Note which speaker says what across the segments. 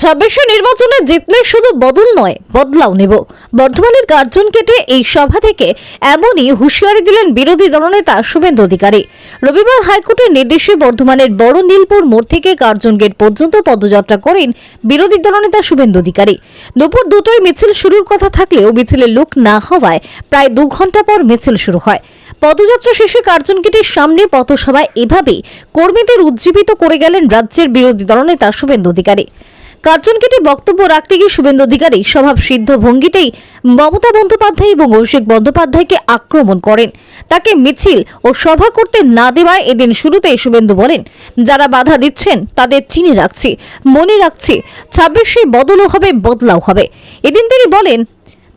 Speaker 1: ছাব্বিশে নির্বাচনে জিতলে শুধু বদল নয় বদলাও নেব। বর্ধমানের কার্জন কেটে এই সভা থেকে এমনই হুঁশিয়ারি দিলেন বিরোধী দলনেতা শুভেন্দু অধিকারী। রবিবার হাইকোর্টের নির্দেশে বর্ধমানের বড় নীলপুর মোড় থেকে কার্জন গেট পর্যন্ত পদযাত্রা করেন বিরোধী দলনেতা শুভেন্দু অধিকারী। দুপুর 2টায় মিছিল শুরুর কথা থাকলেও মিছিলের লোক না হওয়ায় প্রায় 2 ঘন্টা পর মিছিল শুরু হয়। পদযাত্রা শেষে কার্জন গেটের সামনে পথসভায় এভাবেই কর্মীদের উজ্জীবিত করে গেলেন রাজ্যের বিরোধী দলনেতা শুভেন্দু অধিকারী। কার্জন গেটে বক্তব্য রাখতে গিয়ে শুভেন্দু অধিকারী স্বভাব সিদ্ধ ভঙ্গিতেই মমতা বন্দ্যোপাধ্যায় এবং অভিষেক বন্দ্যোপাধ্যায়কে আক্রমণ করেন। তাকে মিছিল ও সভা করতে না দেওয়ায় এদিন শুরুতে শুভেন্দু বলেন, যারা বাধা দিচ্ছেন তাদের চিনি রাখছি, মনে রাখছি 26শে বদলও হবে, বদলাও হবে। এদিন তিনি বলেন,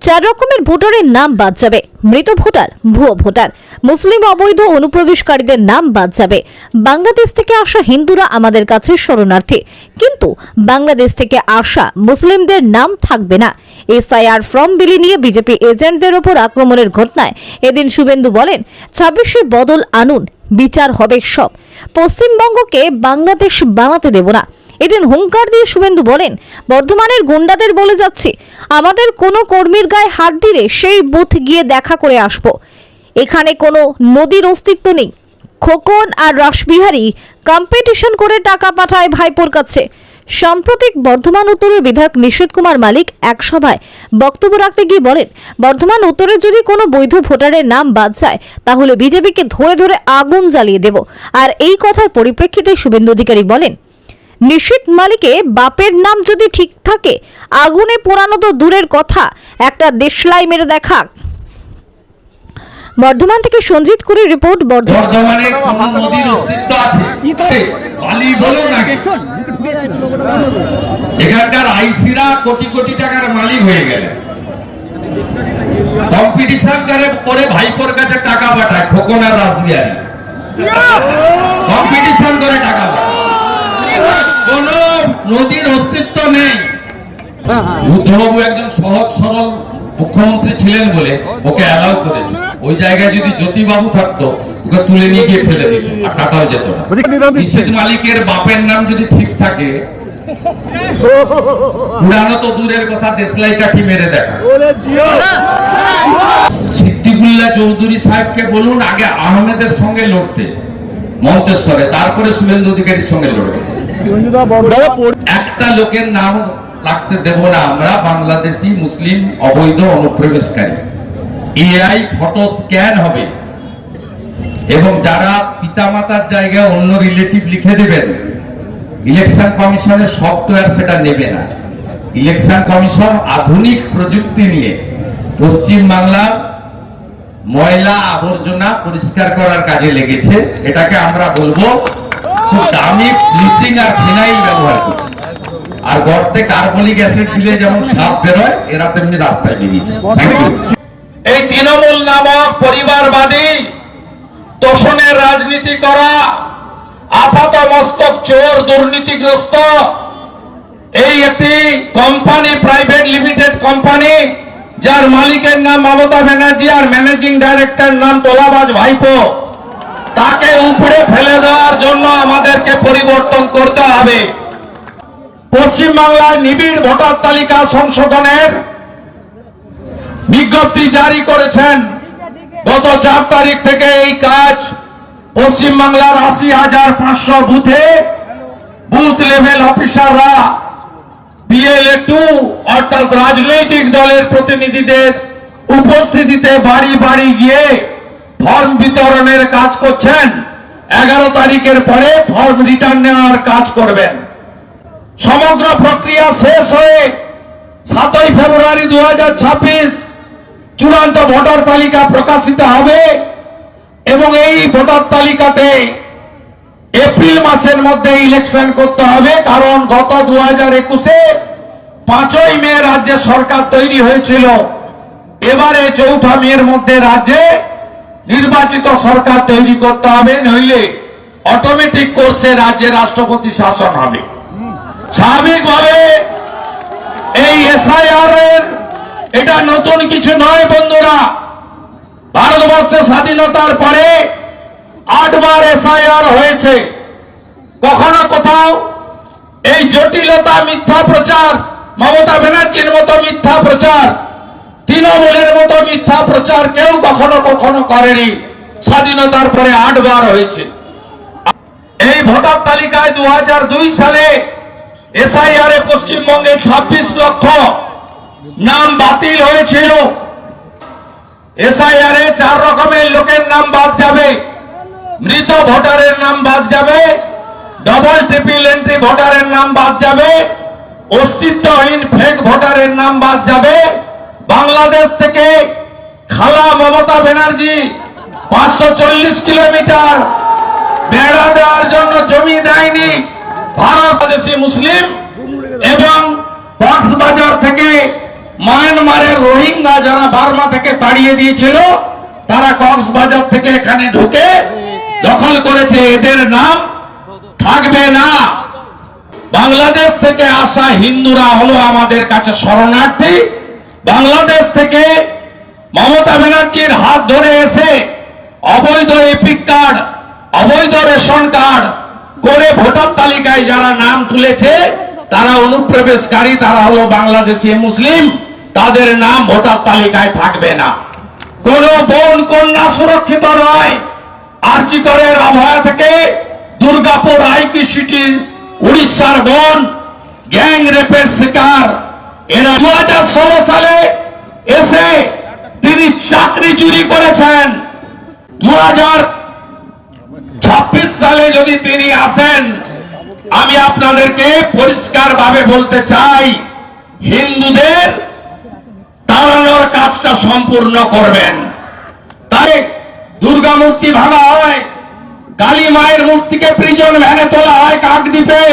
Speaker 1: 4 রকমের ভোটারের নাম বাদ যাবে। মৃত ভোটার, ভুয়ো ভোটার, মুসলিম অবৈধ অনুপ্রবেশকারীদের নাম বাদ যাবে। বাংলাদেশ থেকে আসা হিন্দুরা আমাদের কাছে শরণার্থী, কিন্তু বাংলাদেশ থেকে আসা মুসলিমদের নাম থাকবে না। এসআইআর ফর্ম বিলি নিয়ে বিজেপি এজেন্টদের ওপর আক্রমণের ঘটনায় এদিন শুভেন্দু বলেন, 26শে বদল আনুন, বিচার হবে সব। পশ্চিমবঙ্গকে বাংলাদেশ বানাতে দেব না। এদিন হুঙ্কার দিয়ে শুভেন্দু বলেন, বর্ধমানের গুন্ডাদের বলে যাচ্ছি, আমাদের কোনো কর্মীর গায়ে হাত দিলে সেই বুথ গিয়ে দেখা করে আসব। এখানে কোনো নদীর অস্তিত্ব নেই। খোকন আর রাসবিহারী কম্পিটিশন করে টাকা পাঠায় ভাইপোর কাছে। সাম্প্রতিক বর্ধমান উত্তরের বিধায়ক নিশীথ কুমার মালিক এক সভায় বক্তব্য রাখতে গিয়ে বলেন, বর্ধমান উত্তরে যদি কোনো বৈধ ভোটারের নাম বাদ যায় তাহলে বিজেপিকে ধরে ধরে আগুন জ্বালিয়ে দেব। আর এই কথার পরিপ্রেক্ষিতে শুভেন্দু অধিকারী বলেন, নিশীথ মালিকে বাপের নাম যদি ঠিক থাকে, আগুনে পোড়ানো তো দূরের কথা, একটা দেশলাই মেরে দেখা। বর্ধমান থেকে সঞ্জিত কুরি রিপোর্ট।
Speaker 2: বর্ধমানে কোন নদীর অস্তিত্ব আছে? বালি বলো না, এখানকার আইসিরা কোটি কোটি টাকার মালিক হয়ে গেলে কম্পিটিশন করে ভাইপোর কাছে টাকা পাঠায়। খোকন আর রাসবিহারী কম্পিটিশন করে টাকা পাঠায়। কোন নদীর অস্তিত্ব নেই। বুদ্ধবাবু একজন সহজ সরল মুখ্যমন্ত্রী ছিলেন বলে ওকে অ্যালাউ করেছে। ওই জায়গায় যদি জ্যোতিবাবু থাকতো ওকে তুলে নিয়ে গিয়ে ফেলে দিত আর টাকাও যেত না। নিশীথ মালিকের বাপের নাম যদি ঠিক থাকে, পুরানো তো দূরের কথা, দেশলাই কাঠি মেরে দেখা। সিদ্দিকুল্লাহ চৌধুরী সাহেবকে বলুন আগে আহমেদের সঙ্গে লড়তে মন্তেশ্বরে, তারপরে শুভেন্দু অধিকারীর সঙ্গে লড়বে। একটা লোকের নাম রাখতে দেব না আমরা, বাংলাদেশি মুসলিম অবৈধ অনুপ্রবেশকারী। এআই ফটো স্ক্যান হবে এবং যারা পিতামাতার জায়গায় অন্য রিলেটিভ লিখে দেবেন, ইলেকশন কমিশনের সফটওয়্যার সেটা নেবে না। ইলেকশন কমিশন আধুনিক প্রযুক্তি নিয়ে পশ্চিম বাংলার ময়লা আবর্জনা পরিষ্কার করার কাজে লেগেছে। এটাকে আমরা বলবো খুব দামি ব্লিচিং আর ফিনাইল ব্যবহার করছে। আর গর্তে কার্বলিক অ্যাসিড দিলে যেমন সাপ বেরোয়, এরা তেমনি রাস্তায় বেরিয়েছে। এই তৃণমূল নামক পরিবারবাদী তোষণের রাজনীতি করা আপাত মস্তক চোর দুর্নীতিগ্রস্ত এই একটি কোম্পানি, প্রাইভেট লিমিটেড কোম্পানি, যার মালিকের নাম মমতা ব্যানার্জি আর ম্যানেজিং ডাইরেক্টর নাম তোলাবাজ ভাইপো, তাকে উপরে ফেলে দেওয়ার জন্য আমাদেরকে পরিবর্তন করতে হবে। পশ্চিমবাংলায় নিবিড় ভোটার তালিকা সংশোধনের বিজ্ঞপ্তি জারি করেছেন। গত 4 তারিখ থেকে এই কাজ পশ্চিমবাংলার 80,500 বুথে বুথ লেভেল অফিসাররা PLA2 অর্থাৎ রাজনৈতিক দলের প্রতিনিধিদের উপস্থিতিতে বাড়ি বাড়ি গিয়ে ফর্ম বিতরণের কাজ করছেন। 11 তারিখের পরে ফর্ম রিটার্ন নেওয়ার কাজ করবেন। সমগ্র প্রক্রিয়া শেষ হয়ে 7ই ফেব্রুয়ারি 2026 চূড়ান্ত ভোটার তালিকা প্রকাশিত হবে এবং এই ভোটার তালিকাতে এপ্রিল মাসের মধ্যে ইলেকশন করতে হবে। কারণ গত 2021-এ 5ই মে রাজ্যে সরকার তৈরি হয়েছিল। এবারে 4 মের মধ্যে রাজ্যে নির্বাচিত সরকার তৈরি করতে হবে, নইলে অটোমেটিক কোর্সে রাজ্যে রাষ্ট্রপতি শাসন হবে। স্বাভাবিকভাবে এই এসআইআর এর এটা নতুন কিছু নয় বন্ধুরা। ভারতবর্ষে স্বাধীনতার পরে 8 বার এসআইআর হয়েছে। কখনো কোথাও এই জটিলতা, মিথ্যা প্রচার, মমতা ব্যানার্জির মতো মিথ্যা প্রচার, তৃণমূলের মতো মিথ্যা প্রচার কেউ কখনো কখনো করেনি। স্বাধীনতার পরে 8 বার হয়েছে। এই ভোটার তালিকায় 2002 সালে এসআইআর এ পশ্চিমবঙ্গে 26 লক্ষ নাম বাতিল হয়েছিল। এসআইআর এ 4 রকমের লোকের নাম বাদ যাবে। মৃত ভোটারের নাম বাদ যাবে, ডবল ট্রিপল এন্ট্রি ভোটারের নাম বাদ যাবে, অস্তিত্বহীন ফেক ভোটারের নাম বাদ যাবে। বাংলাদেশ থেকে খালা মমতা ব্যানার্জি 540 কিলোমিটার বেড়া দেওয়ার জন্য জমি দেয়নি। ভারতদেশী মুসলিম এবং কক্সবাজার থেকে মায়ানমারের রোহিঙ্গা যারা বার্মা থেকে তাড়িয়ে দিয়েছিল, তারা কক্সবাজার থেকে এখানে ঢুকে দখল করেছে। এদের নাম থাকবে না। বাংলাদেশ থেকে আসা হিন্দুরা হলো আমাদের কাছে শরণার্থী। বাংলাদেশ থেকে মমতা ব্যানার্জির হাত ধরে এসে অবৈধ এপিক কার্ড, অবৈধ রেশন কার্ড করে ভোটার তালিকায় যারা নাম তুলেছে তারা অনুপ্রবেশকারী, তারা হলো বাংলাদেশি মুসলিম। তাদের নাম ভোটার তালিকায় থাকবে না। কোন বোন কন্যা সুরক্ষিত নয়। আরজিকরের অভয়া থেকে দুর্গাপুর আইকি সিটির উড়িষ্যার বোন গ্যাং রেপের শিকার। এরা 2016 সালে এসে তিনি চাকরি চুরি করেছেন। 2026 সালে যদি তিনি আসেন, আমি আপনাদেরকে পরিষ্কার ভাবে বলতে চাই, হিন্দুদের তাড়ানোর কাজটা সম্পূর্ণ করবেন। তাই দুর্গা মূর্তি ভাঙা হয়, কালী মায়ের মূর্তিকে প্রিজন ভ্যানে তোলা হয় কাকদ্বীপে।